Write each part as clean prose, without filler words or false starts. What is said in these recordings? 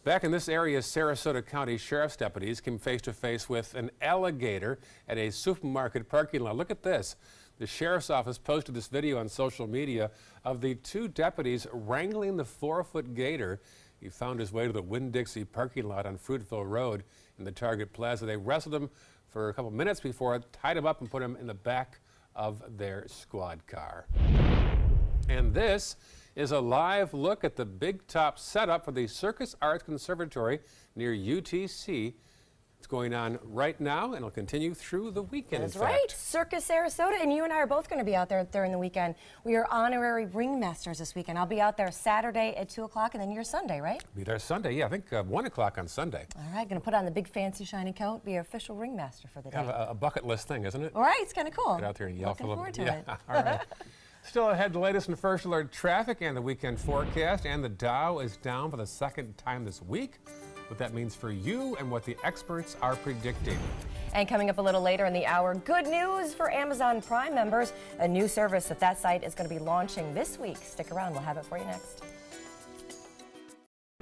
Back in this area, Sarasota County Sheriff's deputies came face to face with an alligator at a supermarket parking lot. Look at this. The Sheriff's Office posted this video on social media of the two deputies wrangling the 4-foot gator. He found his way to the Winn-Dixie parking lot on Fruitville Road in the Target Plaza. They wrestled him for a couple minutes before tied him up and put him in the back of their squad car. And this is a live look at the Big Top setup for the Circus Arts Conservatory near UTC. It's going on right now and it'll continue through the weekend. That's right, Circus Sarasota, and you and I are both going to be out there during the weekend. We are honorary ringmasters this weekend. I'll be out there Saturday at 2 o'clock, and then you're Sunday, right? Be there Sunday, yeah, I think 1 o'clock on Sunday. All right, going to put on the big fancy shiny coat, be your official ringmaster for the day. Kind of a bucket list thing, isn't it? All right, it's kind of cool. Get out there and yell Looking for a forward little bit. to it. All right. Still ahead, the latest and first alert traffic and the weekend forecast, and the Dow is down for the second time this week. What that means for you and what the experts are predicting. And coming up a little later in the hour, good news for Amazon Prime members. A new service that site is going to be launching this week. Stick around, we'll have it for you next.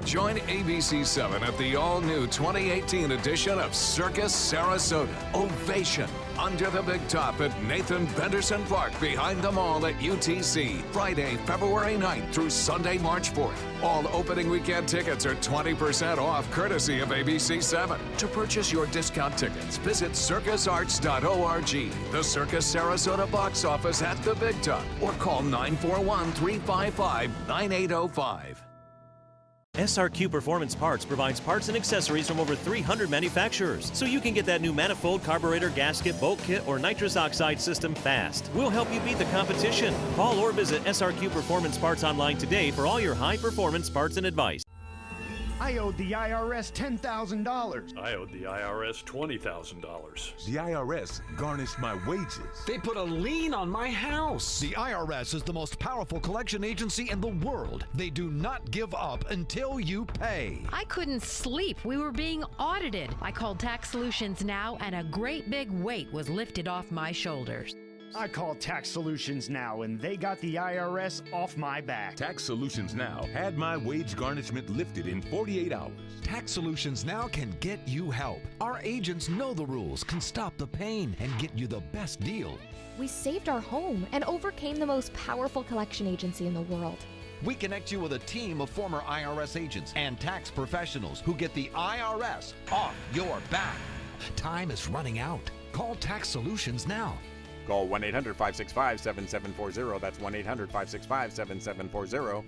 Join ABC7 at the all-new 2018 edition of Circus Sarasota. Ovation under the Big Top at Nathan Benderson Park behind the mall at UTC. Friday, February 9th through Sunday, March 4th. All opening weekend tickets are 20% off, courtesy of ABC7. To purchase your discount tickets, visit circusarts.org, the Circus Sarasota box office at the Big Top, or call 941-355-9805. SRQ Performance Parts provides parts and accessories from over 300 manufacturers, so you can get that new manifold, carburetor, gasket, bolt kit, or nitrous oxide system fast. We'll help you beat the competition. Call or visit SRQ Performance Parts online today for all your high-performance parts and advice. I owed the IRS $10,000. I owed the IRS $20,000. The IRS garnished my wages. They put a lien on my house. The IRS is the most powerful collection agency in the world. They do not give up until you pay. I couldn't sleep. We were being audited. I called Tax Solutions Now, and a great big weight was lifted off my shoulders. I called Tax Solutions Now, and they got the IRS off my back. Tax Solutions Now had my wage garnishment lifted in 48 hours. Tax Solutions Now can get you help. Our agents know the rules, can stop the pain, and get you the best deal. We saved our home and overcame the most powerful collection agency in the world. We connect you with a team of former IRS agents and tax professionals who get the IRS off your back. Time is running out. Call Tax Solutions Now. Call 1-800-565-7740. That's 1-800-565-7740.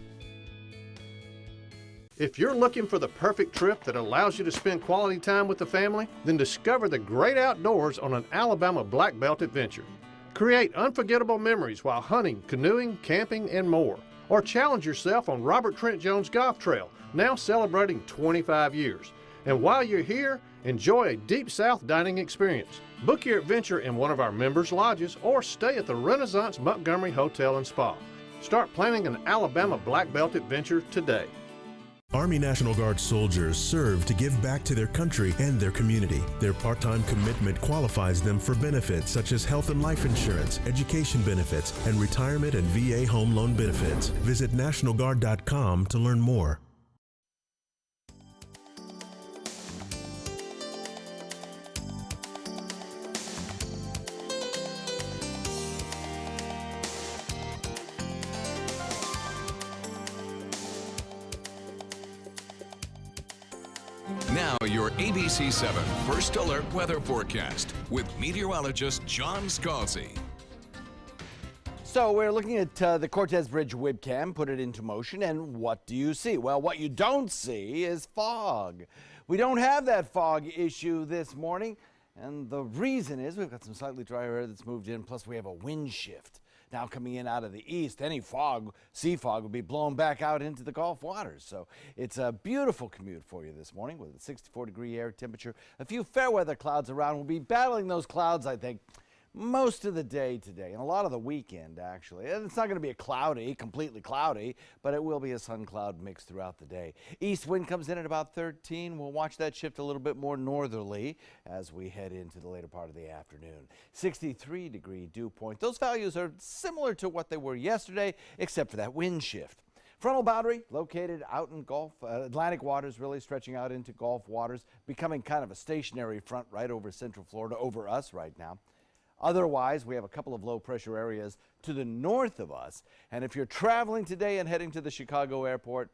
If you're looking for the perfect trip that allows you to spend quality time with the family, then discover the great outdoors on an Alabama Black Belt adventure. Create unforgettable memories while hunting, canoeing, camping, and more. Or challenge yourself on Robert Trent Jones Golf Trail, now celebrating 25 years. And while you're here, enjoy a Deep South dining experience. Book your adventure in one of our members' lodges or stay at the Renaissance Montgomery Hotel and Spa. Start planning an Alabama Black Belt adventure today. Army National Guard soldiers serve to give back to their country and their community. Their part-time commitment qualifies them for benefits such as health and life insurance, education benefits, and retirement and VA home loan benefits. Visit NationalGuard.com to learn more. Now your ABC7 First Alert Weather Forecast with meteorologist John Scalzi. So we're looking at the Cortez Bridge webcam, put it into motion, and what do you see? Well, what you don't see is fog. We don't have that fog issue this morning, and the reason is we've got some slightly drier air that's moved in, plus we have a wind shift now coming in out of the east. Any fog, sea fog, will be blown back out into the Gulf waters. So it's a beautiful commute for you this morning with a 64-degree air temperature. A few fair weather clouds around. We'll be battling those clouds, I think, most of the day today and a lot of the weekend, actually. And it's not going to be completely cloudy, but it will be a sun cloud mix throughout the day. East wind comes in at about 13. We'll watch that shift a little bit more northerly as we head into the later part of the afternoon. 63-degree dew point. Those values are similar to what they were yesterday, except for that wind shift. Frontal boundary located out in Atlantic waters, really stretching out into Gulf waters, becoming kind of a stationary front right over central Florida, over us right now. Otherwise, we have a couple of low pressure areas to the north of us. And if you're traveling today and heading to the Chicago airport,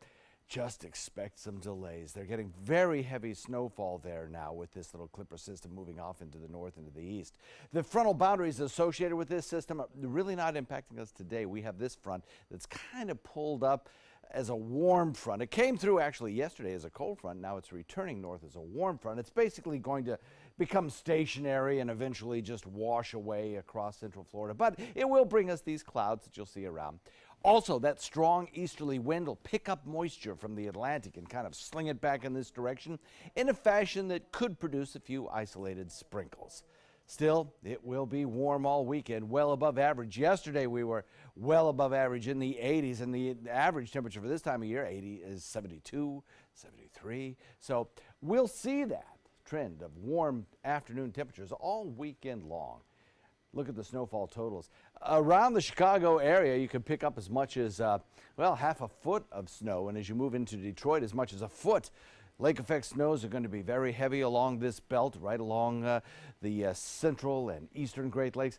just expect some delays. They're getting very heavy snowfall there now with this little clipper system moving off into the north and to the east. The frontal boundaries associated with this system are really not impacting us today. We have this front that's kind of pulled up as a warm front. It came through actually yesterday as a cold front. Now it's returning north as a warm front. It's basically going to become stationary and eventually just wash away across central Florida. But it will bring us these clouds that you'll see around. Also, that strong easterly wind will pick up moisture from the Atlantic and kind of sling it back in this direction in a fashion that could produce a few isolated sprinkles. Still, it will be warm all weekend, well above average. Yesterday, we were well above average in the 80s, and the average temperature for this time of year, 80, is 72, 73. So we'll see that trend of warm afternoon temperatures all weekend long. Look at the snowfall totals. Around the Chicago area, you can pick up as much as, well, half a foot of snow. And as you move into Detroit, as much as a foot. Lake effect snows are going to be very heavy along this belt, right along the central and eastern Great Lakes.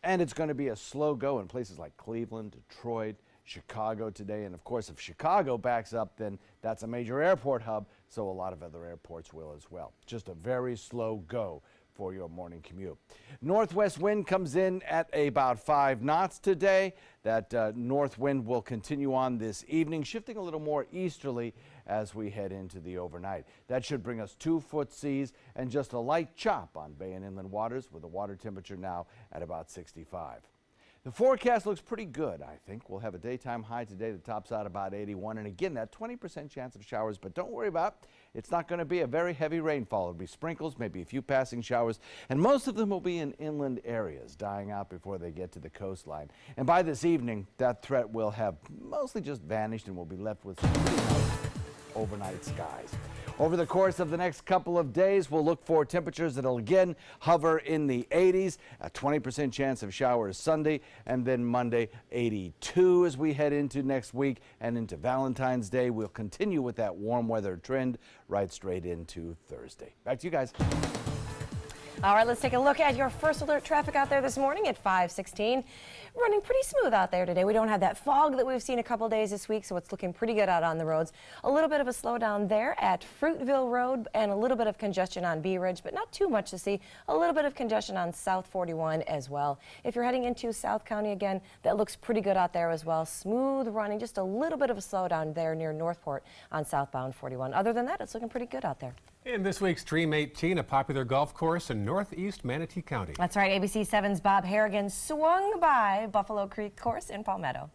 And it's going to be a slow go in places like Cleveland, Detroit, Chicago today. And of course, if Chicago backs up, then that's a major airport hub. So a lot of other airports will as well. Just a very slow go for your morning commute. Northwest wind comes in at about 5 knots today. That north wind will continue on this evening, shifting a little more easterly as we head into the overnight. That should bring us 2-foot seas and just a light chop on bay and inland waters, with the water temperature now at about 65. The forecast looks pretty good, I think. We'll have a daytime high today that tops out about 81. And again, that 20% chance of showers, but don't worry about it. It's not going to be a very heavy rainfall. It'll be sprinkles, maybe a few passing showers, and most of them will be in inland areas, dying out before they get to the coastline. And by this evening, that threat will have mostly just vanished, and we'll be left with some pretty nice overnight skies. Over the course of the next couple of days, we'll look for temperatures that'll again hover in the 80s, a 20% chance of showers Sunday, and then Monday 82 as we head into next week and into Valentine's Day. We'll continue with that warm weather trend right straight into Thursday. Back to you guys. All right, let's take a look at your first alert traffic out there this morning at 5:16. Running pretty smooth out there today. We don't have that fog that we've seen a couple days this week, so it's looking pretty good out on the roads. A little bit of a slowdown there at Fruitville Road and a little bit of congestion on Bee Ridge, but not too much to see. A little bit of congestion on South 41 as well. If you're heading into South County again, that looks pretty good out there as well. Smooth running, just a little bit of a slowdown there near Northport on southbound 41. Other than that, it's looking pretty good out there. In this week's Dream 18, a popular golf course in northeast Manatee County. That's right. ABC 7's Bob Harrigan swung by Buffalo Creek Course in Palmetto.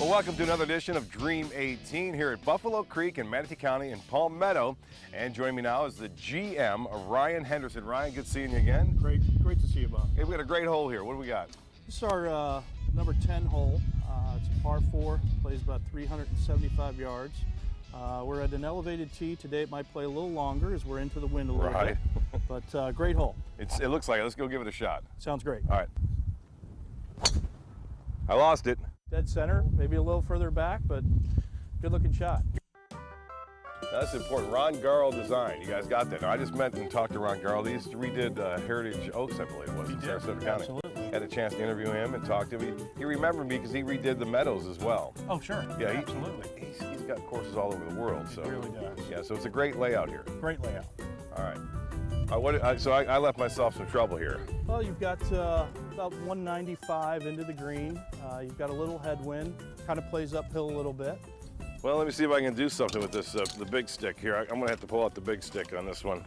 Well, welcome to another edition of Dream 18 here at Buffalo Creek in Manatee County in Palmetto. And joining me now is the GM, Ryan Henderson. Ryan, good seeing you again. Great to see you, Bob. Hey, we got a great hole here. What do we got? This is our number 10 hole. It's a par 4, plays about 375 yards. We're at an elevated tee. Today it might play a little longer as we're into the wind a little bit. But great hole. It looks like it. Let's go give it a shot. Sounds great. All right. I lost it. Dead center, maybe a little further back, but good looking shot. That's important. Ron Garl Design. You guys got that. Now, I just met and talked to Ron Garl. He redid Heritage Oaks, I believe it was, in Sarasota County. Absolutely. Had a chance to interview him and talk to him. He remembered me because he redid the Meadows as well. Oh, sure. Yeah, absolutely. He's got courses all over the world. So he really does. Yeah, so it's a great layout here. Great layout. All right. So I left myself some trouble here. Well, you've got about 195 into the green. You've got a little headwind. Kind of plays uphill a little bit. Well, let me see if I can do something with this, the big stick here. I'm going to have to pull out the big stick on this one.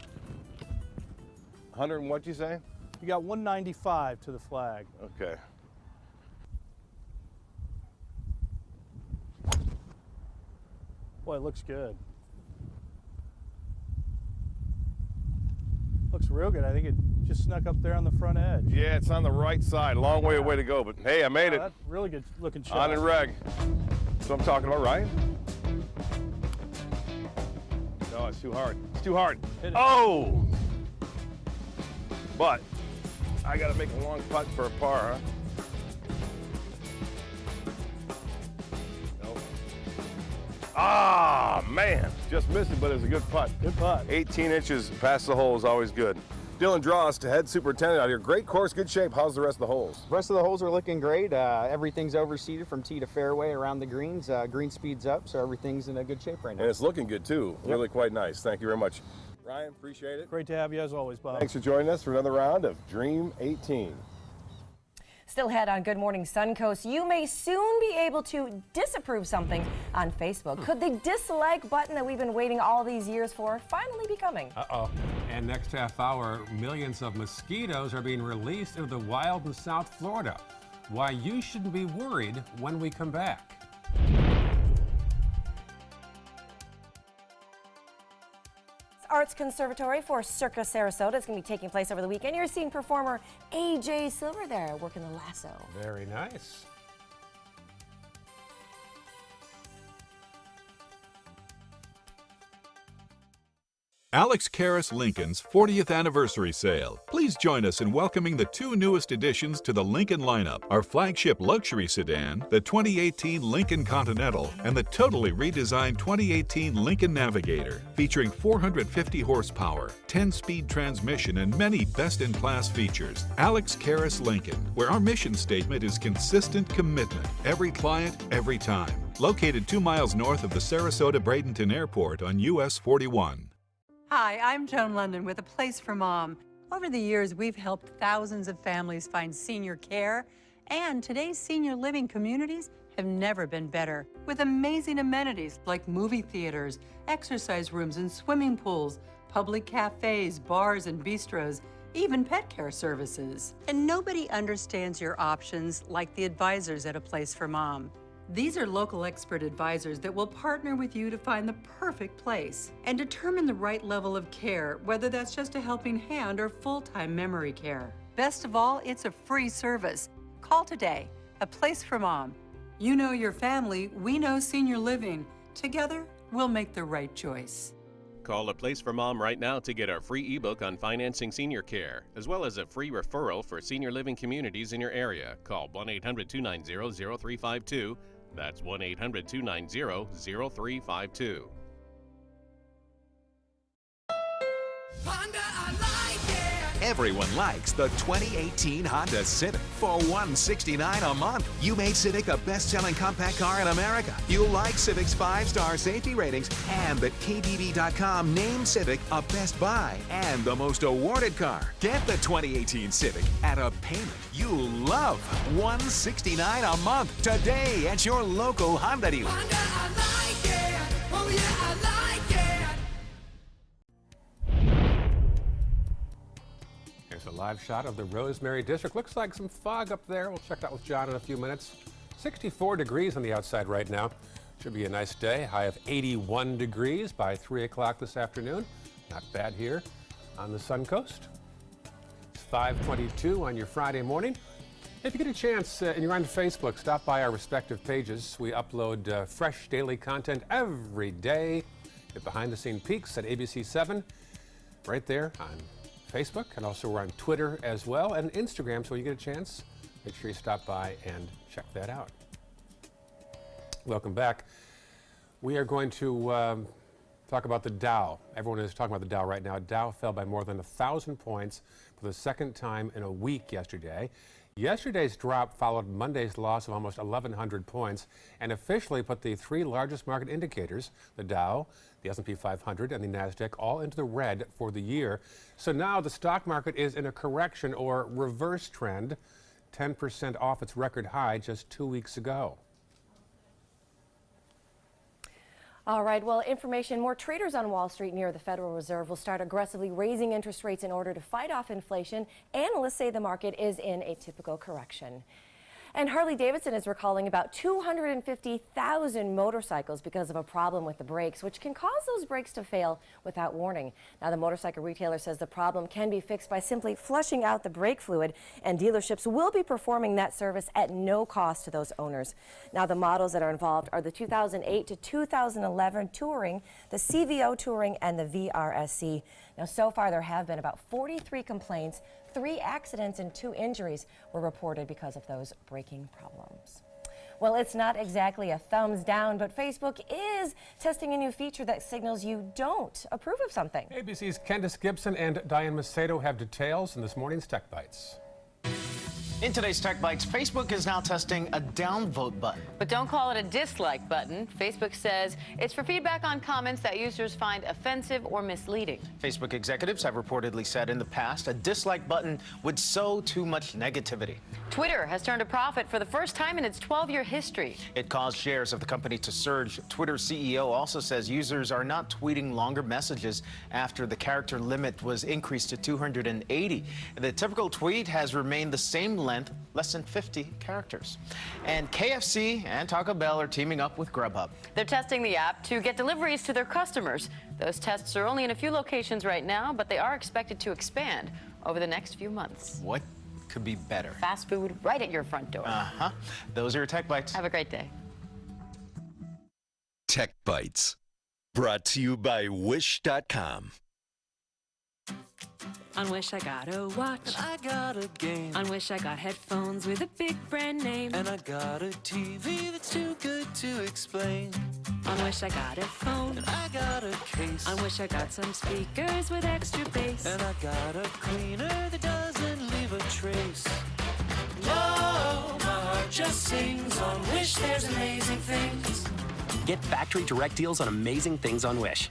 100 and what'd you say? You got 195 to the flag. Okay. Boy, it looks good. Looks real good. I think it just snuck up there on the front edge. Yeah, it's on the right side. Long way to go, but hey, I made it. That's really good looking shot. On and reg. That's what I'm talking about, right? Oh, it's too hard. It's too hard. Oh! But I got to make a long putt for a par, huh? Nope. Ah, man. Just missed it, but it's a good putt. Good putt. 18 inches past the hole is always good. Dylan Drost, head superintendent out here. Great course, good shape. How's the rest of the holes? The rest of the holes are looking great. Everything's overseeded from tee to fairway around the greens. Green speed's up, so everything's in a good shape right now. And it's looking good, too. Yep. Really quite nice. Thank you very much. Ryan, appreciate it. Great to have you as always, Bob. Thanks for joining us for another round of Dream 18. Still ahead on Good Morning Suncoast, you may soon be able to disapprove something on Facebook. Could the dislike button that we've been waiting all these years for finally be coming? Uh-oh. And next half hour, millions of mosquitoes are being released into the wild in South Florida. Why you shouldn't be worried when we come back. Arts Conservatory for Circa Sarasota is going to be taking place over the weekend. You're seeing performer AJ Silver there working the lasso. Very nice. Alex Karras Lincoln's 40th anniversary sale. Please join us in welcoming the two newest additions to the Lincoln lineup, our flagship luxury sedan, the 2018 Lincoln Continental, and the totally redesigned 2018 Lincoln Navigator, featuring 450 horsepower, 10-speed transmission, and many best-in-class features. Alex Karras Lincoln, where our mission statement is consistent commitment, every client, every time. Located 2 miles north of the Sarasota-Bradenton Airport on US 41. Hi, I'm Joan London with A Place for Mom. Over the years, we've helped thousands of families find senior care, and today's senior living communities have never been better, with amazing amenities like movie theaters, exercise rooms and swimming pools, public cafes, bars and bistros, even pet care services. And nobody understands your options like the advisors at A Place for Mom. These are local expert advisors that will partner with you to find the perfect place and determine the right level of care, whether that's just a helping hand or full-time memory care. Best of all, it's a free service. Call today. A Place for Mom. You know your family, we know senior living. Together, we'll make the right choice. Call A Place for Mom right now to get our free ebook on financing senior care, as well as a free referral for senior living communities in your area. Call 1-800-290-0352. That's 1-800-290-0352. Everyone likes the 2018 Honda Civic. For $169 a month, you made Civic a best-selling compact car in America. You like Civic's 5-star safety ratings, and that KBB.com named Civic a best buy and the most awarded car. Get the 2018 Civic at a payment you love. $169 a month today at your local Honda dealer. Here's a live shot of the Rosemary District. Looks like some fog up there. We'll check that with John in a few minutes. 64 degrees on the outside right now. Should be a nice day. High of 81 degrees by 3 o'clock this afternoon. Not bad here on the Suncoast. It's 5:22 on your Friday morning. If you get a chance and you're on Facebook, stop by our respective pages. We upload fresh daily content every day. Get behind-the-scene peeks at ABC7 right there on Facebook, and also we're on Twitter as well, and Instagram, so when you get a chance, make sure you stop by and check that out. Welcome back. We are going to talk about the Dow. Everyone is talking about the Dow right now. Dow fell by more than 1,000 points for the second time in a week yesterday. Yesterday's drop followed Monday's loss of almost 1,100 points and officially put the three largest market indicators, the Dow, the S&P 500, and the NASDAQ, all into the red for the year. So now the stock market is in a correction or reverse trend, 10% off its record high just 2 weeks ago. All right, well, information, more traders on Wall Street near the Federal Reserve will start aggressively raising interest rates in order to fight off inflation. Analysts say the market is in a typical correction. And Harley-Davidson is recalling about 250,000 motorcycles because of a problem with the brakes, which can cause those brakes to fail without warning. Now, the motorcycle retailer says the problem can be fixed by simply flushing out the brake fluid, and dealerships will be performing that service at no cost to those owners. Now, the models that are involved are the 2008 to 2011 Touring, the CVO Touring, and the VRSC. Now, so far there have been about 43 complaints, 3 accidents and 2 injuries were reported because of those braking problems. Well, it's not exactly a thumbs down, but Facebook is testing a new feature that signals you don't approve of something. ABC's Candace Gibson and Diane Macedo have details in this morning's Tech Bites. In today's Tech Bites, Facebook is now testing a downvote button. But don't call it a dislike button. Facebook says it's for feedback on comments that users find offensive or misleading. Facebook executives have reportedly said in the past a dislike button would sow too much negativity. Twitter has turned a profit for the first time in its 12-year history. It caused shares of the company to surge. Twitter's CEO also says users are not tweeting longer messages after the character limit was increased to 280. The typical tweet has remained the same length, less than 50 characters. And KFC and Taco Bell are teaming up with Grubhub. They're testing the app to get deliveries to their customers. Those tests are only in a few locations right now, but they are expected to expand over the next few months. What could be better? Fast food right at your front door. Those are your Tech Bites. Have a great day. Tech Bites, brought to you by Wish.com. On Wish I got a watch, and I got a game. On Wish I got headphones with a big brand name, and I got a TV that's too good to explain. On Wish I got a phone, and I got a case. On Wish I got some speakers with extra bass, and I got a cleaner that doesn't leave a trace. Oh, my heart just sings. On Wish there's amazing things. Get factory direct deals on amazing things on Wish.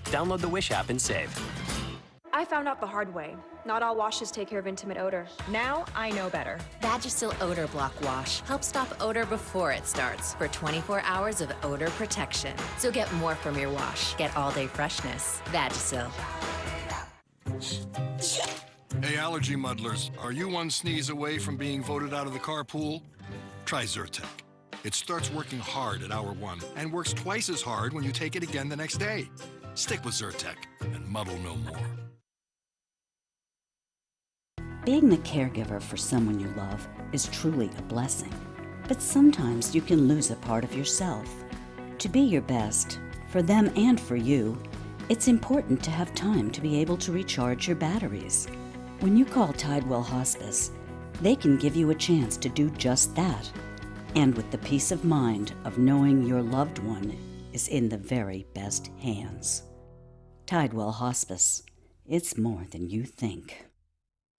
Download the Wish app and save. I found out the hard way. Not all washes take care of intimate odor. Now I know better. Vagisil Odor Block Wash helps stop odor before it starts for 24 hours of odor protection. So get more from your wash. Get all-day freshness. Vagisil. Hey, allergy muddlers, are you one sneeze away from being voted out of the carpool? Try Zyrtec. It starts working hard at hour 1 and works twice as hard when you take it again the next day. Stick with Zyrtec and muddle no more. Being the caregiver for someone you love is truly a blessing. But sometimes you can lose a part of yourself. To be your best, for them and for you, it's important to have time to be able to recharge your batteries. When you call Tidewell Hospice, they can give you a chance to do just that. And with the peace of mind of knowing your loved one is in the very best hands. Tidewell Hospice. It's more than you think.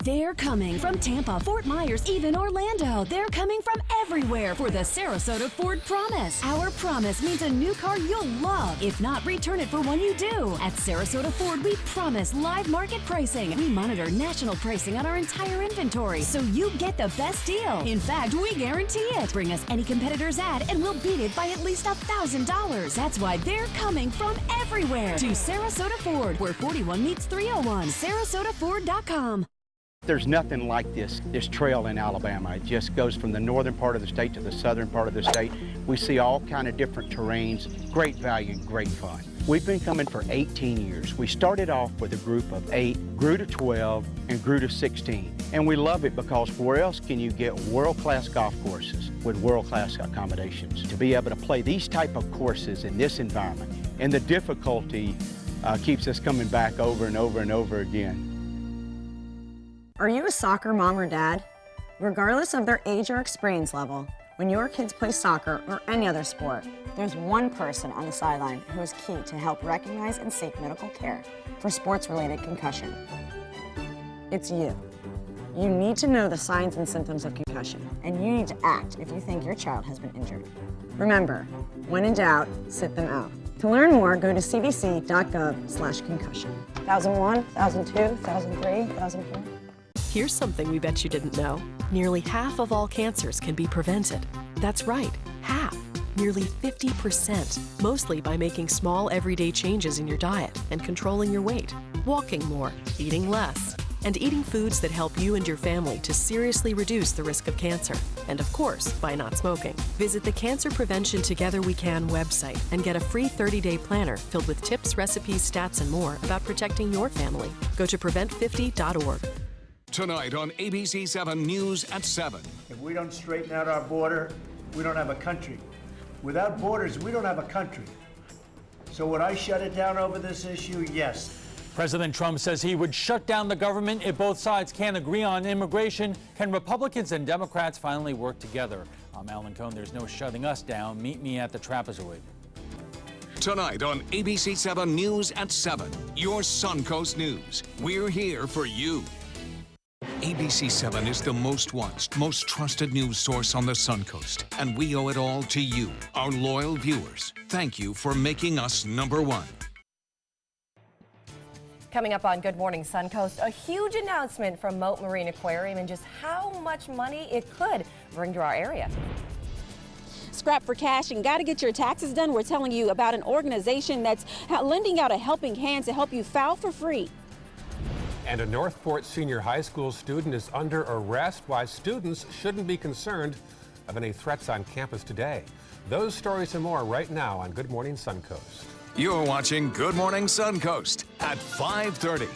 They're coming from Tampa, Fort Myers, even Orlando. They're coming from everywhere for the Sarasota Ford Promise. Our promise means a new car you'll love. If not, return it for one you do. At Sarasota Ford, we promise live market pricing. We monitor national pricing on our entire inventory, so you get the best deal. In fact, we guarantee it. Bring us any competitor's ad, and we'll beat it by at least $1,000. That's why they're coming from everywhere to Sarasota Ford, where 41 meets 301. SarasotaFord.com. There's nothing like this trail in Alabama. It just goes from the northern part of the state to the southern part of the state. We see all kind of different terrains, great value, great fun. We've been coming for 18 years. We started off with a group of 8, grew to 12, and grew to 16. And we love it because where else can you get world-class golf courses with world-class accommodations? To be able to play these type of courses in this environment, and the difficulty keeps us coming back over and over and over again. Are you a soccer mom or dad? Regardless of their age or experience level, when your kids play soccer or any other sport, there's one person on the sideline who is key to help recognize and seek medical care for sports-related concussion. It's you. You need to know the signs and symptoms of concussion, and you need to act if you think your child has been injured. Remember, when in doubt, sit them out. To learn more, go to cdc.gov/concussion. 1001, 1002, 1003, 1004. Here's something we bet you didn't know. Nearly half of all cancers can be prevented. That's right, half. Nearly 50%, mostly by making small everyday changes in your diet and controlling your weight, walking more, eating less. and eating foods that help you and your family to seriously reduce the risk of cancer. And of course, by not smoking. Visit the Cancer Prevention Together We Can website and get a free 30-day planner filled with tips, recipes, stats, and more about protecting your family. Go to prevent50.org. Tonight on ABC 7 News at 7. If we don't straighten out our border, we don't have a country. Without borders, we don't have a country. So would I shut it down over this issue? Yes. President Trump says he would shut down the government if both sides can't agree on immigration. Can Republicans and Democrats finally work together? I'm Alan Cohn. There's no shutting us down. Meet me at the trapezoid. Tonight on ABC 7 News at 7, your Suncoast News. We're here for you. ABC 7 is the most watched, most trusted news source on the Suncoast, and we owe it all to you, our loyal viewers. Thank you for making us #1. Coming up on Good Morning Suncoast, a huge announcement from Mote Marine Aquarium and just how much money it could bring to our area. Scrap for cash and got to get your taxes done. We're telling you about an organization that's lending out a helping hand to help you file for free. And a Northport Senior High School student is under arrest. Why students shouldn't be concerned of any threats on campus today. Those stories and more right now on Good Morning Suncoast. You're watching Good Morning Suncoast at 5:30.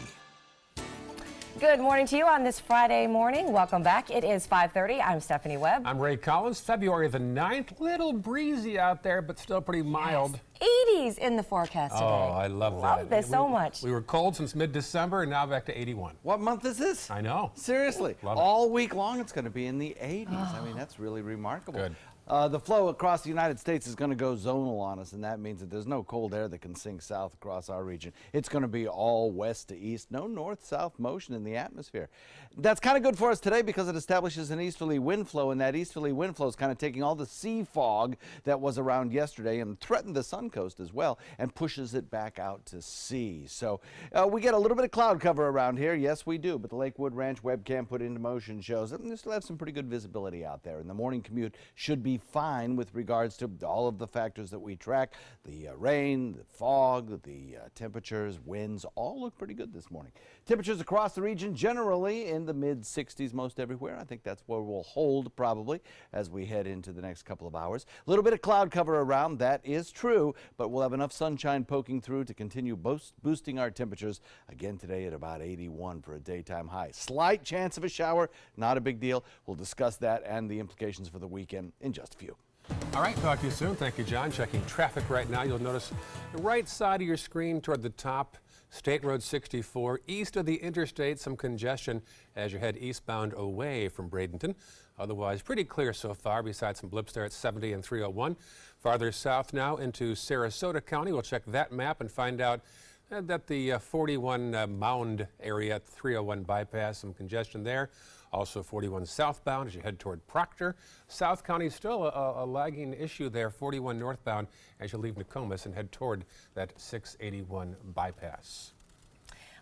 Good morning to you on this Friday morning. Welcome back. It is 5:30. I'm Stephanie Webb. I'm Ray Collins. February the 9th. Little breezy out there, but still pretty mild. Yes. 80s in the forecast today. Oh, I love that. Love this so much. We were cold since mid-December and now back to 81. What month is this? I know. Seriously. Love it. All week long it's going to be in the 80s. I mean, that's really remarkable. Good. The flow across the United States is going to go zonal on us, and that means that there's no cold air that can sink south across our region. It's going to be all west to east, no north-south motion in the atmosphere. That's kind of good for us today because it establishes an easterly wind flow, and that easterly wind flow is kind of taking all the sea fog that was around yesterday and threatened the Suncoast as well and pushes it back out to sea. So we get a little bit of cloud cover around here. Yes, we do, but the Lakewood Ranch webcam put into motion shows that we still have some pretty good visibility out there, and the morning commute should be fine with regards to all of the factors that we track. The rain, the fog, the temperatures, winds, all look pretty good this morning. Temperatures across the region generally in the mid-60s most everywhere. I think that's where we'll hold probably as we head into the next couple of hours. A little bit of cloud cover around, that is true, but we'll have enough sunshine poking through to continue boosting our temperatures again today at about 81 for a daytime high. Slight chance of a shower, not a big deal. We'll discuss that and the implications for the weekend in just a few. All right, talk to you soon. Thank you, John. Checking traffic right now. You'll notice the right side of your screen toward the top, State Road 64, east of the interstate, some congestion as you head eastbound away from Bradenton. Otherwise, pretty clear so far, besides some blips there at 70 and 301. Farther south now into Sarasota County. We'll check that map and find out that the 41 Mound area at 301 bypass, some congestion there. Also 41 southbound as you head toward Proctor. South County still a lagging issue there, 41 northbound as you leave Nokomis and head toward that 681 bypass.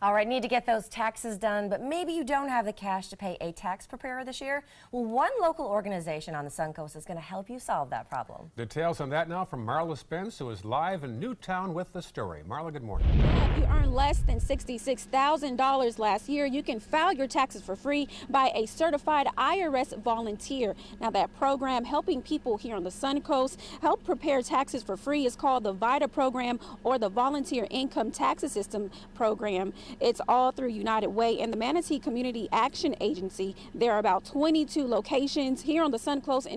All right, need to get those taxes done, but maybe you don't have the cash to pay a tax preparer this year? Well, one local organization on the Suncoast is going to help you solve that problem. Details on that now from Marla Spence, who is live in Newtown with the story. Marla, good morning. If you earned less than $66,000 last year, you can file your taxes for free by a certified IRS volunteer. Now, that program helping people here on the Suncoast help prepare taxes for free is called the VITA program or the Volunteer Income Tax System program. It's all through United Way and the Manatee Community Action Agency. There are about 22 locations here on the Suncoast,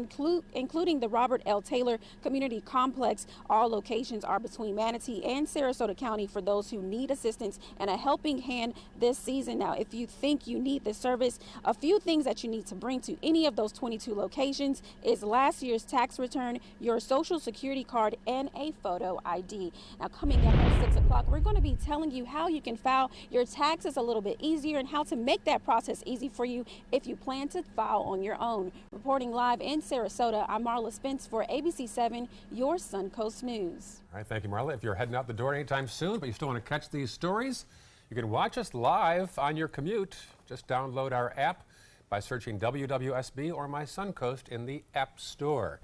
including the Robert L. Taylor Community Complex. All locations are between Manatee and Sarasota County for those who need assistance and a helping hand this season. Now, if you think you need this service, a few things that you need to bring to any of those 22 locations is last year's tax return, your social security card, and a photo ID. Now, coming up at 6 o'clock, we're going to be telling you how you can file your taxes a little bit easier and how to make that process easy for you if you plan to file on your own. Reporting live in Sarasota, I'm Marla Spence for ABC 7, your Suncoast News. All right, thank you, Marla. If you're heading out the door anytime soon, but you still want to catch these stories, you can watch us live on your commute. Just download our app by searching WWSB or My Suncoast in the App Store.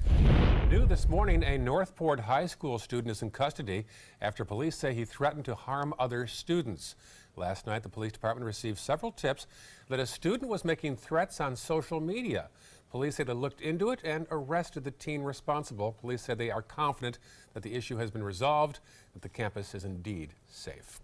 New this morning, a Northport High School student is in custody after police say he threatened to harm other students. Last night, the police department received several tips that a student was making threats on social media. Police say they looked into it and arrested the teen responsible. Police said they are confident that the issue has been resolved, that the campus is indeed safe.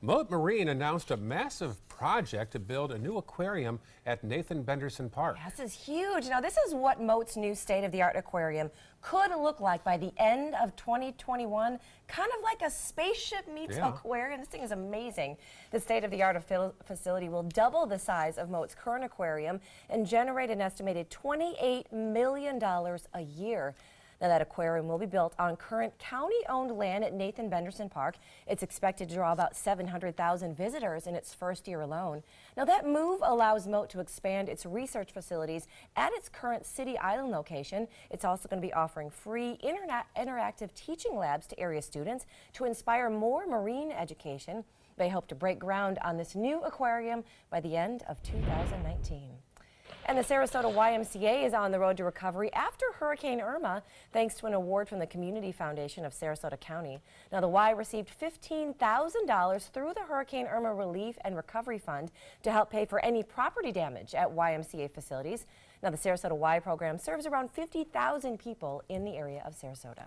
Mote Marine announced a massive project to build a new aquarium at Nathan Benderson Park. Yeah, this is huge. Now, this is what Mote's new state-of-the-art aquarium could look like by the end of 2021. Kind of like a spaceship meets aquarium. This thing is amazing. The state-of-the-art facility will double the size of Mote's current aquarium and generate an estimated $28 million a year. Now, that aquarium will be built on current county-owned land at Nathan Benderson Park. It's expected to draw about 700,000 visitors in its first year alone. Now, that move allows Mote to expand its research facilities at its current City Island location. It's also going to be offering free interactive teaching labs to area students to inspire more marine education. They hope to break ground on this new aquarium by the end of 2019. And the Sarasota YMCA is on the road to recovery after Hurricane Irma, thanks to an award from the Community Foundation of Sarasota County. Now, the Y received $15,000 through the Hurricane Irma Relief and Recovery Fund to help pay for any property damage at YMCA facilities. Now, the Sarasota Y program serves around 50,000 people in the area of Sarasota.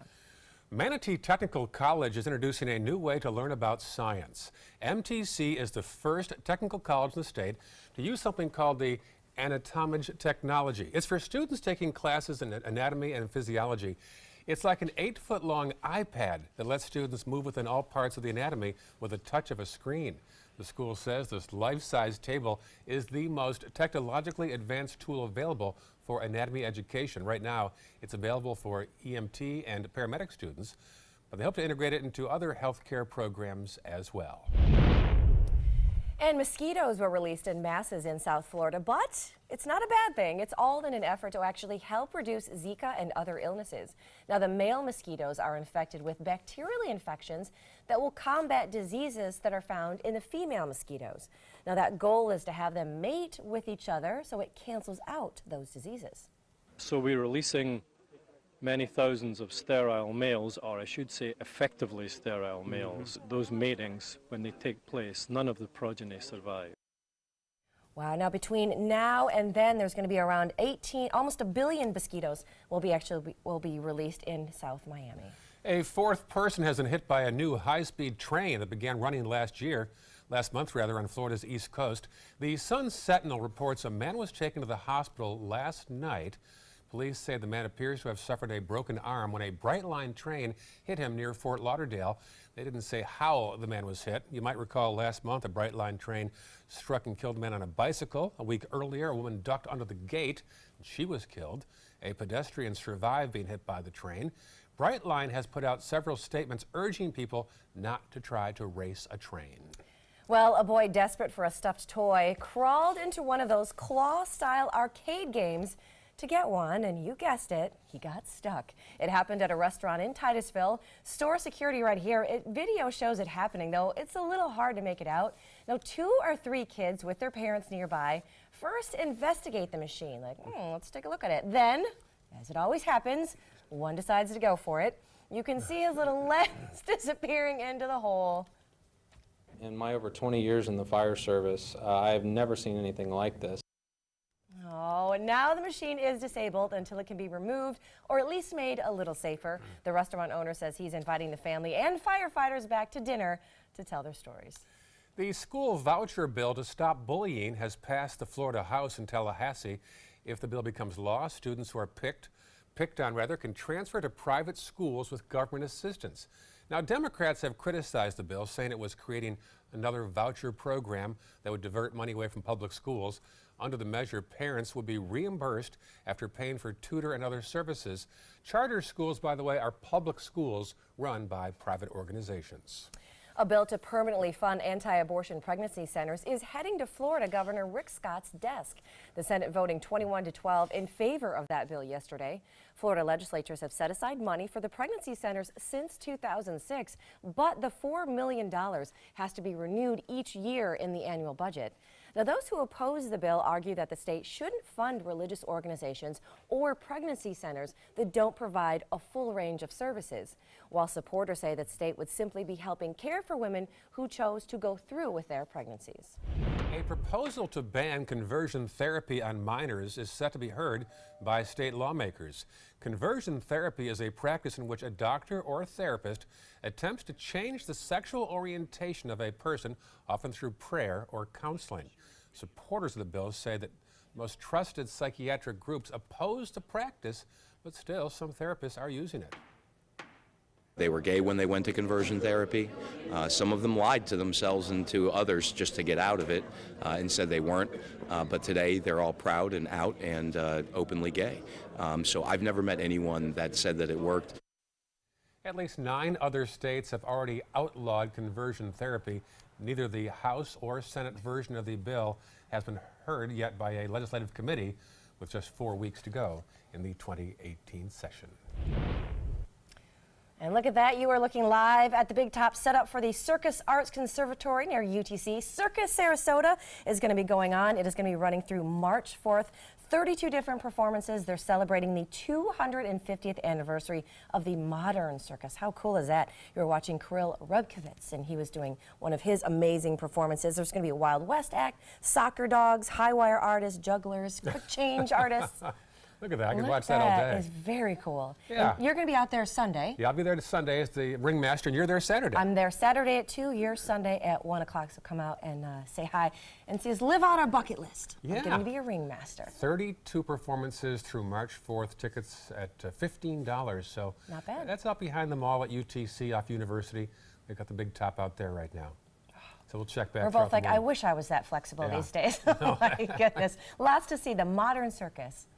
Manatee Technical College is introducing a new way to learn about science. MTC is the first technical college in the state to use something called the Anatomage technology. It's for students taking classes in anatomy and physiology. It's like an 8-foot-long iPad that lets students move within all parts of the anatomy with a touch of a screen. The school says this life-size table is the most technologically advanced tool available for anatomy education. Right now, it's available for EMT and paramedic students, but they hope to integrate it into other healthcare programs as well. And mosquitoes were released in masses in South Florida, but it's not a bad thing. It's all in an effort to actually help reduce Zika and other illnesses. Now, the male mosquitoes are infected with bacterial infections that will combat diseases that are found in the female mosquitoes. Now, that goal is to have them mate with each other so it cancels out those diseases. So we're releasing many thousands of sterile males, or I should say effectively sterile males. Those matings, when they take place, none of the progeny survive. Wow, now between now and then there's going to be around almost a billion mosquitoes will be released in South Miami. A fourth person has been hit by a new high-speed train that began running last month on Florida's East Coast. The Sun Sentinel reports a man was taken to the hospital last night. Police say the man appears to have suffered a broken arm when a Brightline train hit him near Fort Lauderdale. They didn't say how the man was hit. You might recall last month a Brightline train struck and killed a man on a bicycle. A week earlier, a woman ducked under the gate and she was killed. A pedestrian survived being hit by the train. Brightline has put out several statements urging people not to try to race a train. Well, a boy desperate for a stuffed toy crawled into one of those claw-style arcade games to get one, and you guessed it, he got stuck. It happened at a restaurant in Titusville. Store security right here. Video shows it happening, though it's a little hard to make it out. Now, 2 or 3 kids with their parents nearby first investigate the machine, like, let's take a look at it. Then, as it always happens, one decides to go for it. You can see his little legs disappearing into the hole. In my over 20 years in the fire service, I have never seen anything like this. Oh, and now the machine is disabled until it can be removed or at least made a little safer. The restaurant owner says he's inviting the family and firefighters back to dinner to tell their stories. The school voucher bill to stop bullying has passed the Florida House in Tallahassee. If the bill becomes law, students who are picked on can transfer to private schools with government assistance. Now, Democrats have criticized the bill, saying it was creating another voucher program that would divert money away from public schools. Under the measure, parents would be reimbursed after paying for tutor and other services. Charter schools, by the way, are public schools run by private organizations. A bill to permanently fund anti-abortion pregnancy centers is heading to Florida Governor Rick Scott's desk. The Senate voting 21-12 in favor of that bill yesterday. Florida legislatures have set aside money for the pregnancy centers since 2006, but the $4 million has to be renewed each year in the annual budget. Now, those who oppose the bill argue that the state shouldn't fund religious organizations or pregnancy centers that don't provide a full range of services, while supporters say that the state would simply be helping care for women who chose to go through with their pregnancies. A proposal to ban conversion therapy on minors is set to be heard by state lawmakers. Conversion therapy is a practice in which a doctor or a therapist attempts to change the sexual orientation of a person, often through prayer or counseling. Supporters of the bill say that most trusted psychiatric groups oppose the practice, but still some therapists are using it. They were gay when they went to conversion therapy. Some of them lied to themselves and to others just to get out of it and said they weren't. But today they're all proud and out and openly gay. So I've never met anyone that said that it worked. At least 9 other states have already outlawed conversion therapy. Neither the House or Senate version of the bill has been heard yet by a legislative committee, with just 4 weeks to go in the 2018 session. And look at that, you are looking live at the Big Top setup for the Circus Arts Conservatory near UTC. Circus Sarasota is going to be going on. It is going to be running through March 4th. 32 different performances. They're celebrating the 250th anniversary of the modern circus. How cool is that? You're watching Kirill Rubkevitz, and he was doing one of his amazing performances. There's going to be a Wild West act, soccer dogs, high wire artists, jugglers, quick change artists. Look at that. I can watch that all day. That is very cool. Yeah. And you're going to be out there Sunday. Yeah, I'll be there Sunday as the ringmaster, and you're there Saturday. I'm there Saturday at 2, you're Sunday at 1 o'clock, so come out and say hi and see us live out our bucket list. Yeah. I'm going to be a ringmaster. 32 performances through March 4th, tickets at $15, so not bad. That's out behind the mall at UTC off University. They've got the Big Top out there right now. So we'll check back. We're both like, I wish I was that flexible these days. Oh my goodness. Lots to see, the modern circus.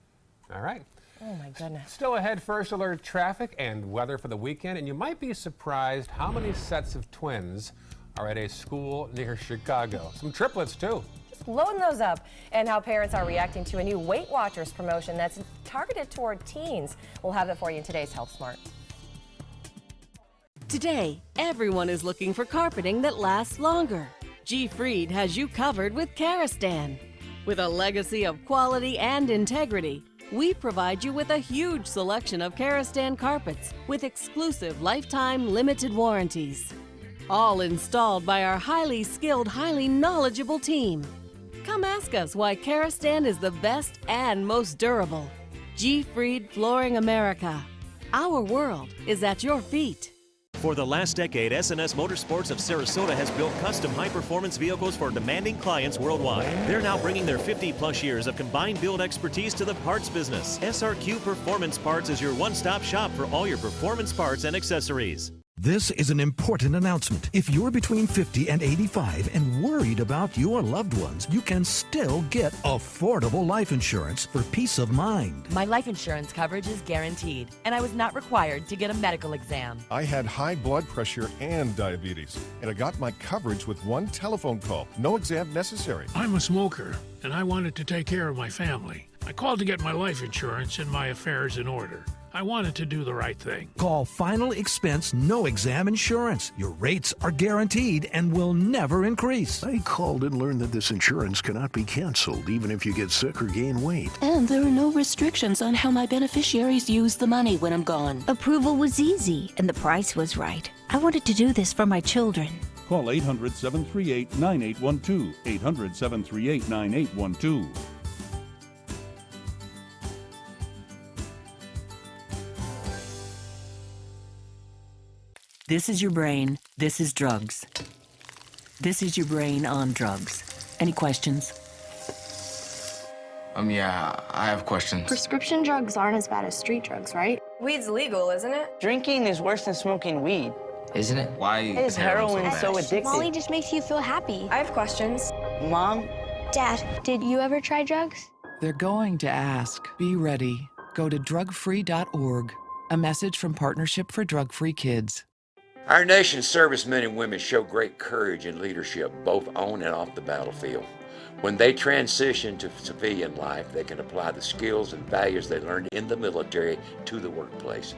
All right. Oh my goodness. Still ahead, first alert traffic and weather for the weekend, and you might be surprised how many sets of twins are at a school near Chicago. Some triplets too. Just loading those up, and how parents are reacting to a new Weight Watchers promotion that's targeted toward teens. We'll have it for you in today's Health Smart. Today, everyone is looking for carpeting that lasts longer. G. Fried has you covered with Karastan. With a legacy of quality and integrity, we provide you with a huge selection of Karastan carpets with exclusive lifetime limited warranties. All installed by our highly skilled, highly knowledgeable team. Come ask us why Karastan is the best and most durable. G. Fried Flooring America. Our world is at your feet. For the last decade, S&S Motorsports of Sarasota has built custom high-performance vehicles for demanding clients worldwide. They're now bringing their 50-plus years of combined build expertise to the parts business. SRQ Performance Parts is your one-stop shop for all your performance parts and accessories. This is an important announcement. If you're between 50 and 85 and worried about your loved ones, you can still get affordable life insurance for peace of mind. My life insurance coverage is guaranteed, and I was not required to get a medical exam. I had high blood pressure and diabetes, and I got my coverage with one telephone call. No exam necessary. I'm a smoker, and I wanted to take care of my family. I called to get my life insurance and my affairs in order. I wanted to do the right thing. Call Final Expense No Exam Insurance. Your rates are guaranteed and will never increase. I called and learned that this insurance cannot be canceled even if you get sick or gain weight. And there are no restrictions on how my beneficiaries use the money when I'm gone. Approval was easy and the price was right. I wanted to do this for my children. Call 800-738-9812. 800-738-9812. This is your brain. This is drugs. This is your brain on drugs. Any questions? Yeah, I have questions. Prescription drugs aren't as bad as street drugs, right? Weed's legal, isn't it? Drinking is worse than smoking weed. Isn't it? Why is heroin so addictive? Molly just makes you feel happy. I have questions. Mom? Dad, did you ever try drugs? They're going to ask. Be ready. Go to drugfree.org. A message from Partnership for Drug-Free Kids. Our nation's servicemen and women show great courage and leadership, both on and off the battlefield. When they transition to civilian life, they can apply the skills and values they learned in the military to the workplace.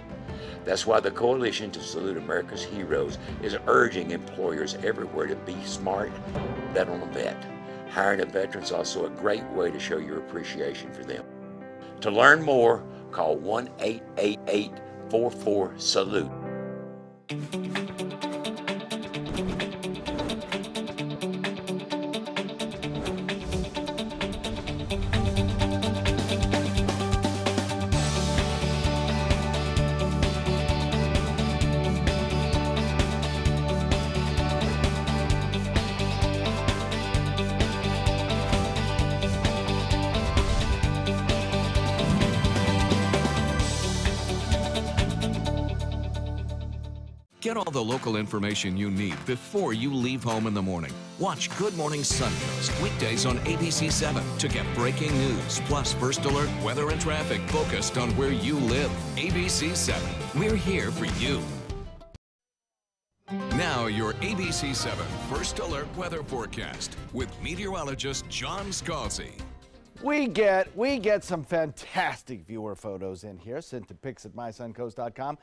That's why the Coalition to Salute America's Heroes is urging employers everywhere to be smart, bet on a vet. Hiring a veteran is also a great way to show your appreciation for them. To learn more, call 1-888-44-SALUTE. Get all the local information you need before you leave home in the morning. Watch Good Morning Suncoast weekdays on ABC 7 to get breaking news, plus first alert, weather, and traffic focused on where you live. ABC 7, we're here for you. Now your ABC 7 First Alert weather forecast with meteorologist John Scalzi. We get some fantastic viewer photos in here, sent to pics@mysuncoast.com.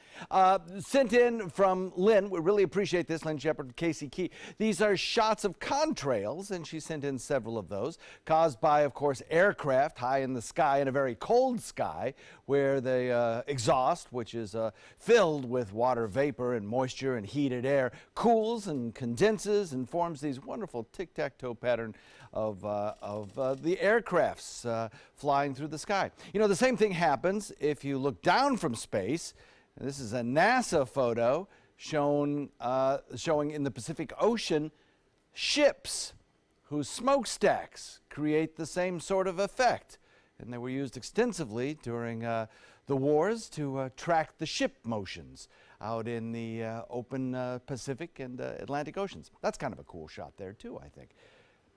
Sent in from Lynn. We really appreciate this, Lynn Shepard, Casey Key. These are shots of contrails, and she sent in several of those, caused by, of course, aircraft high in the sky in a very cold sky, where the exhaust, which is filled with water vapor and moisture and heated air, cools and condenses and forms these wonderful tic-tac-toe pattern of the aircrafts flying through the sky. You know, the same thing happens if you look down from space. This is a NASA photo showing in the Pacific Ocean ships whose smokestacks create the same sort of effect. And they were used extensively during the wars to track the ship motions out in the open Pacific and Atlantic Oceans. That's kind of a cool shot there too, I think.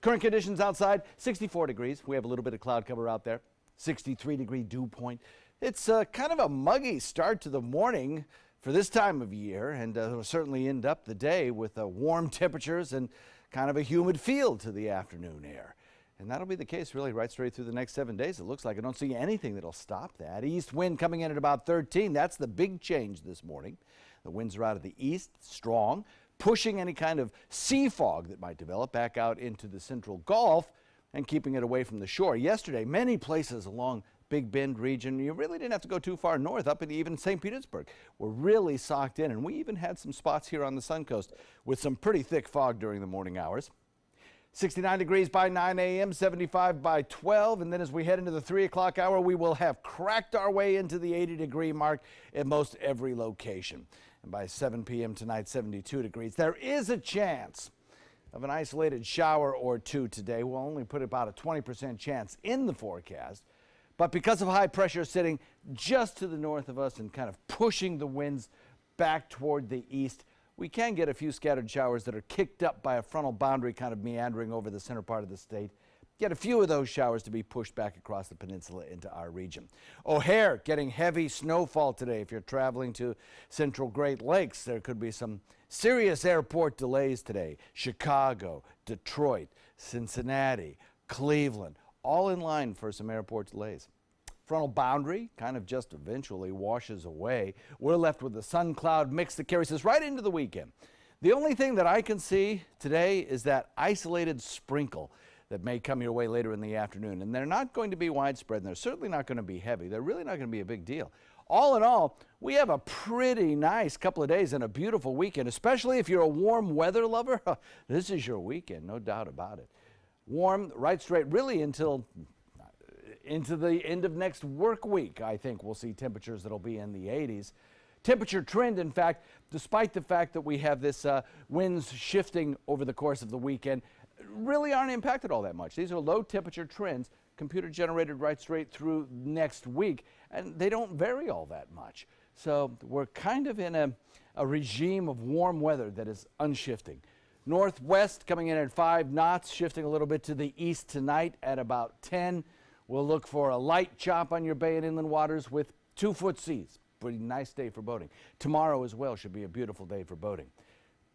Current conditions outside, 64 degrees. We have a little bit of cloud cover out there. 63-degree dew point. It's kind of a muggy start to the morning for this time of year, and we'll certainly end up the day with warm temperatures and kind of a humid feel to the afternoon air. And that'll be the case really right straight through the next 7 days. It looks like I don't see anything that'll stop that. East wind coming in at about 13. That's the big change this morning. The winds are out of the east, strong, pushing any kind of sea fog that might develop back out into the central Gulf and keeping it away from the shore. Yesterday, many places along Big Bend region, you really didn't have to go too far north, up into even St. Petersburg, were really socked in. And we even had some spots here on the Suncoast with some pretty thick fog during the morning hours. 69 degrees by 9 a.m., 75 by 12, and then as we head into the 3 o'clock hour, we will have cracked our way into the 80-degree mark in most every location. And by 7 p.m. tonight, 72 degrees. There is a chance of an isolated shower or two today. We'll only put about a 20% chance in the forecast. But because of high pressure sitting just to the north of us and kind of pushing the winds back toward the east, we can get a few scattered showers that are kicked up by a frontal boundary kind of meandering over the center part of the state. Get a few of those showers to be pushed back across the peninsula into our region. O'Hare getting heavy snowfall today. If you're traveling to central Great Lakes, there could be some serious airport delays today. Chicago, Detroit, Cincinnati, Cleveland, all in line for some airport delays. Frontal boundary kind of just eventually washes away. We're left with the sun-cloud mix that carries us right into the weekend. The only thing that I can see today is that isolated sprinkle that may come your way later in the afternoon. And they're not going to be widespread, and they're certainly not going to be heavy. They're really not going to be a big deal. All in all, we have a pretty nice couple of days and a beautiful weekend, especially if you're a warm weather lover. This is your weekend, no doubt about it. Warm right straight really until into the end of next work week. I think we'll see temperatures that'll be in the 80s. Temperature trend, in fact, despite the fact that we have this winds shifting over the course of the weekend, really aren't impacted all that much. These are low temperature trends, computer generated right straight through next week, and they don't vary all that much. So we're kind of in a regime of warm weather that is unshifting. Northwest coming in at 5 knots, shifting a little bit to the east tonight at about 10. We'll look for a light chop on your bay and inland waters with 2-foot seas. Pretty nice day for boating. Tomorrow as well should be a beautiful day for boating.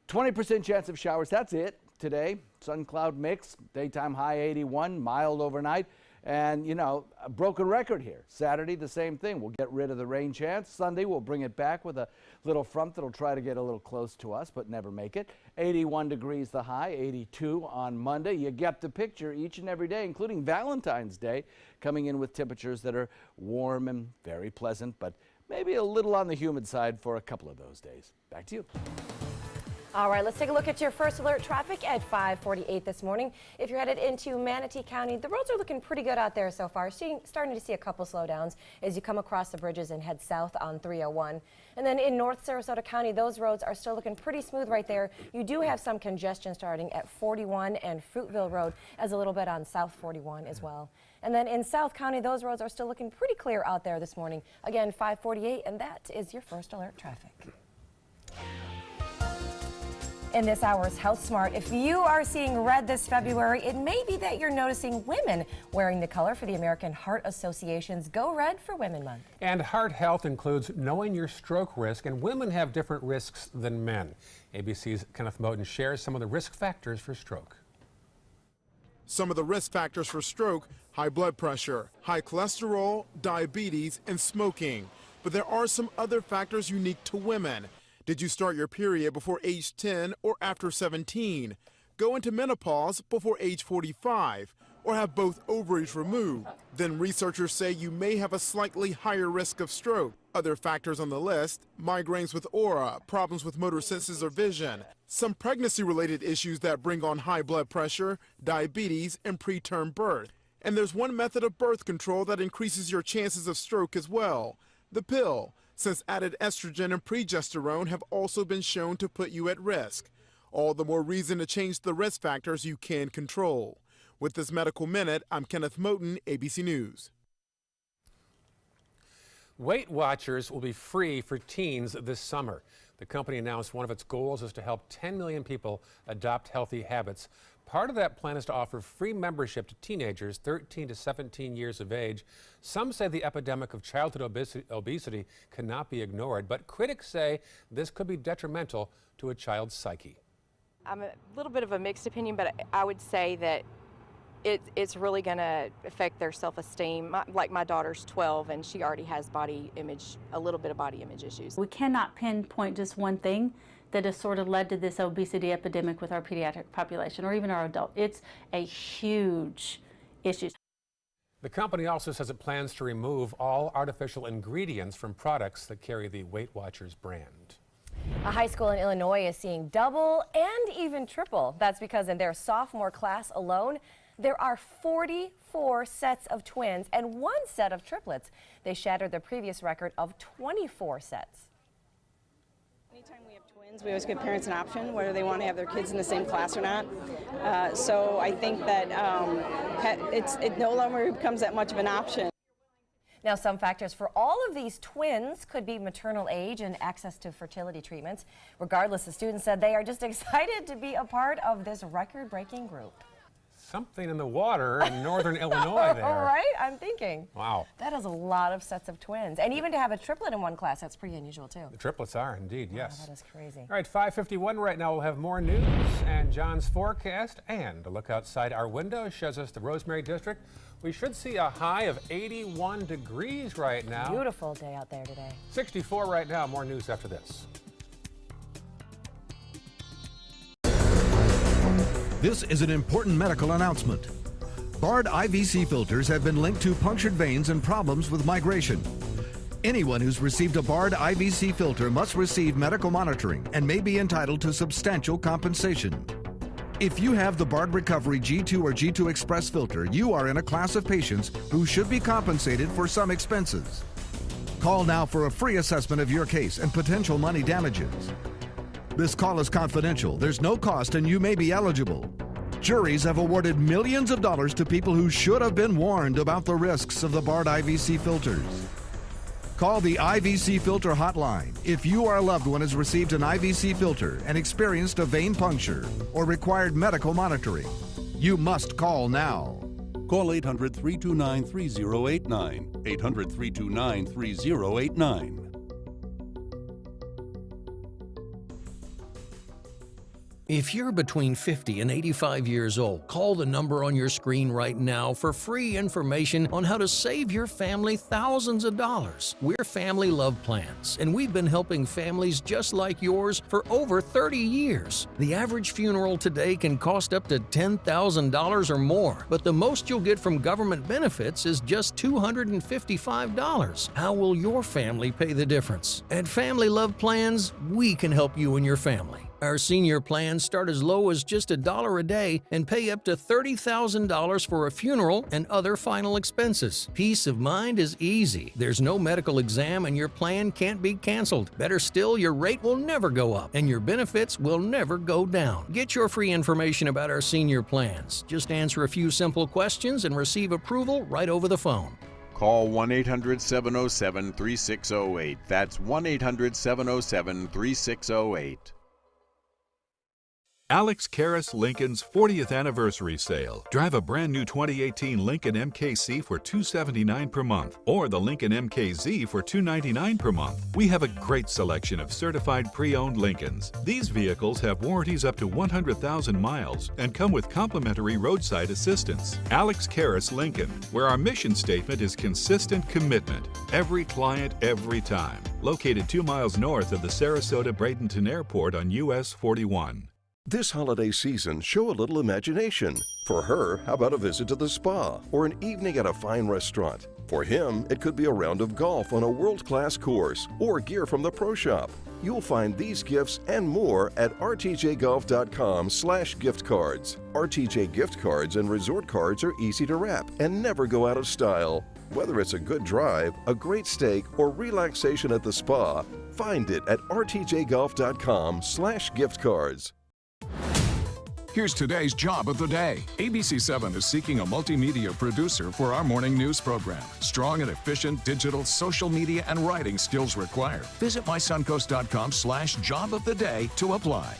20% chance of showers, that's it today. Sun cloud mix, daytime high 81, mild overnight, And, you know, a broken record here. Saturday, the same thing. We'll get rid of the rain chance. Sunday, we'll bring it back with a little front that'll try to get a little close to us, but never make it. 81 degrees the high, 82 on Monday. You get the picture each and every day, including Valentine's Day, coming in with temperatures that are warm and very pleasant, but maybe a little on the humid side for a couple of those days. Back to you. All right, let's take a look at your first alert traffic at 5:48 this morning. If you're headed into Manatee County, the roads are looking pretty good out there so far. Starting to see a couple slowdowns as you come across the bridges and head south on 301. And then in North Sarasota County, those roads are still looking pretty smooth right there. You do have some congestion starting at 41 and Fruitville Road, as a little bit on South 41 as well. And then in South County, those roads are still looking pretty clear out there this morning. Again, 5:48, and that is your first alert traffic. In this hour's Health Smart, if you are seeing red this February, it may be that you're noticing women wearing the color for the American Heart Association's Go Red for Women Month. And heart health includes knowing your stroke risk, and women have different risks than men. ABC's Kenneth Moten shares some of the risk factors for stroke. Some of the risk factors for stroke: high blood pressure, high cholesterol, diabetes, and smoking. But there are some other factors unique to women. Did you start your period before age 10 or after 17? Go into menopause before age 45? Or have both ovaries removed? Then researchers say you may have a slightly higher risk of stroke. Other factors on the list: migraines with aura, problems with motor senses or vision, some pregnancy-related issues that bring on high blood pressure, diabetes, and preterm birth. And there's one method of birth control that increases your chances of stroke as well: the pill, since added estrogen and progesterone have also been shown to put you at risk. All the more reason to change the risk factors you can control. With this Medical Minute, I'm Kenneth Moten, ABC News. Weight Watchers will be free for teens this summer. The company announced one of its goals is to help 10 million people adopt healthy habits. Part of that plan is to offer free membership to teenagers 13 to 17 years of age. Some say the epidemic of childhood obesity cannot be ignored, but critics say this could be detrimental to a child's psyche. I'm a little bit of a mixed opinion, but I would say that it's really going to affect their self-esteem. Like my daughter's 12 and she already has a little bit of body image issues. We cannot pinpoint just one thing that has sort of led to this obesity epidemic with our pediatric population or even our adult. It's a huge issue. The company also says it plans to remove all artificial ingredients from products that carry the Weight Watchers brand. A high school in Illinois is seeing double and even triple. That's because in their sophomore class alone, there are 44 sets of twins and 1 set of triplets. They shattered their previous record of 24 sets. Anytime we have twins, we always give parents an option whether they want to have their kids in the same class or not. So I think that it no longer becomes that much of an option. Now, some factors for all of these twins could be maternal age and access to fertility treatments. Regardless, the students said they are just excited to be a part of this record-breaking group. Something in the water in northern Illinois there. All right, I'm thinking. Wow. That is a lot of sets of twins. And even to have a triplet in one class, that's pretty unusual too. The triplets are indeed, yes. That is crazy. All right, 5:51 right now. We'll have more news and John's forecast. And a look outside our window shows us the Rosemary District. We should see a high of 81 degrees right now. Beautiful day out there today. 64 right now. More news after this. This is an important medical announcement. Bard IVC filters have been linked to punctured veins and problems with migration. Anyone who's received a Bard IVC filter must receive medical monitoring and may be entitled to substantial compensation. If you have the Bard Recovery G2 or G2 Express filter, you are in a class of patients who should be compensated for some expenses. Call now for a free assessment of your case and potential money damages. This call is confidential. There's no cost and you may be eligible. Juries have awarded millions of dollars to people who should have been warned about the risks of the Bard IVC filters. Call the IVC Filter Hotline if you or a loved one has received an IVC filter and experienced a vein puncture or required medical monitoring. You must call now. Call 800-329-3089. 800-329-3089. If you're between 50 and 85 years old, call the number on your screen right now for free information on how to save your family thousands of dollars. We're Family Love Plans, and we've been helping families just like yours for over 30 years. The average funeral today can cost up to $10,000 or more, but the most you'll get from government benefits is just $255. How will your family pay the difference? At Family Love Plans, we can help you and your family. Our senior plans start as low as just $1 a day and pay up to $30,000 for a funeral and other final expenses. Peace of mind is easy. There's no medical exam and your plan can't be canceled. Better still, your rate will never go up and your benefits will never go down. Get your free information about our senior plans. Just answer a few simple questions and receive approval right over the phone. Call 1-800-707-3608. That's 1-800-707-3608. Alex Karras Lincoln's 40th anniversary sale. Drive a brand new 2018 Lincoln MKC for $279 per month or the Lincoln MKZ for $299 per month. We have a great selection of certified pre-owned Lincolns. These vehicles have warranties up to 100,000 miles and come with complimentary roadside assistance. Alex Karras Lincoln, where our mission statement is consistent commitment. Every client, every time. Located 2 miles north of the Sarasota-Bradenton Airport on US 41. This holiday season, show a little imagination. For her, how about a visit to the spa or an evening at a fine restaurant? For him, it could be a round of golf on a world-class course or gear from the pro shop. You'll find these gifts and more at rtjgolf.com/gift cards. RTJ gift cards and resort cards are easy to wrap and never go out of style. Whether it's a good drive, a great steak, or relaxation at the spa, find it at rtjgolf.com/gift cards. Here's today's job of the day. ABC7 is seeking a multimedia producer for our morning news program. Strong and efficient digital, social media, and writing skills required. Visit mysuncoast.com/job of the day to apply.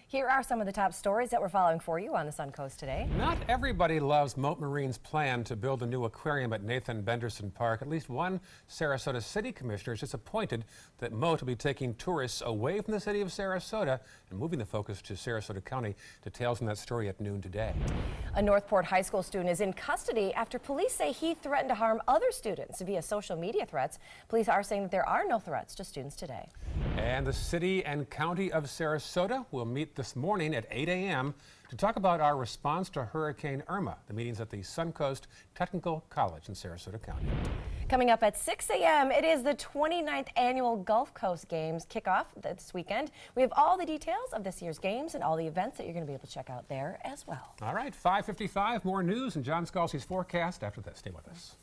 Here are some of the top stories that we're following for you on the Suncoast today. Not everybody loves Mote Marine's plan to build a new aquarium at Nathan Benderson Park. At least one Sarasota City Commissioner is disappointed that Mote will be taking tourists away from the city of Sarasota and moving the focus to Sarasota County. Details on that story at noon today. A Northport High School student is in custody after police say he threatened to harm other students via social media threats. Police are saying that there are no threats to students today. And the city and county of Sarasota will meet this morning at 8 a.m. to talk about our response to Hurricane Irma. The meeting's at the Suncoast Technical College in Sarasota County. Coming up at 6 a.m., it is the 29th annual Gulf Coast Games kickoff this weekend. We have all the details of this year's games and all the events that you're going to be able to check out there as well. All right, 5:55, more news and John Scalzi's forecast after this. Stay with us.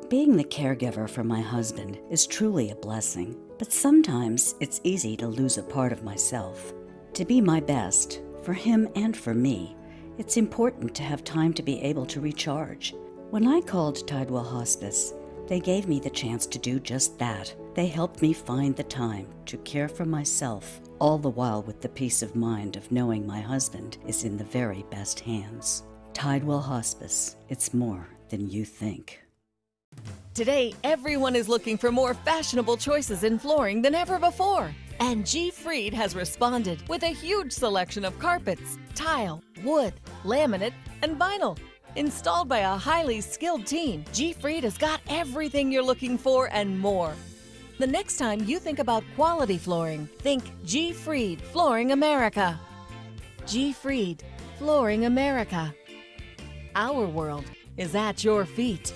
Being the caregiver for my husband is truly a blessing, but sometimes it's easy to lose a part of myself. To be my best, for him and for me, it's important to have time to be able to recharge. When I called Tidewell Hospice, they gave me the chance to do just that. They helped me find the time to care for myself, all the while with the peace of mind of knowing my husband is in the very best hands. Tidewell Hospice, it's more than you think. Today, everyone is looking for more fashionable choices in flooring than ever before. And G. Fried has responded with a huge selection of carpets, tile, wood, laminate, and vinyl. Installed by a highly skilled team, G. Fried has got everything you're looking for and more. The next time you think about quality flooring, think G. Fried Flooring America. G. Fried Flooring America. Our world is at your feet.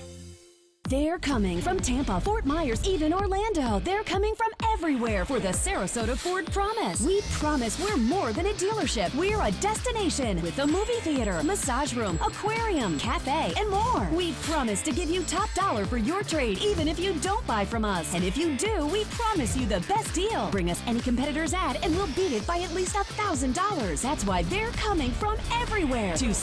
They're coming from Tampa, Fort Myers, even Orlando. They're coming from everywhere for the Sarasota Ford Promise. We promise we're more than a dealership. We're a destination with a movie theater, massage room, aquarium, cafe, and more. We promise to give you top dollar for your trade, even if you don't buy from us. And if you do, we promise you the best deal. Bring us any competitor's ad and we'll beat it by at least $1,000. That's why they're coming from everywhere to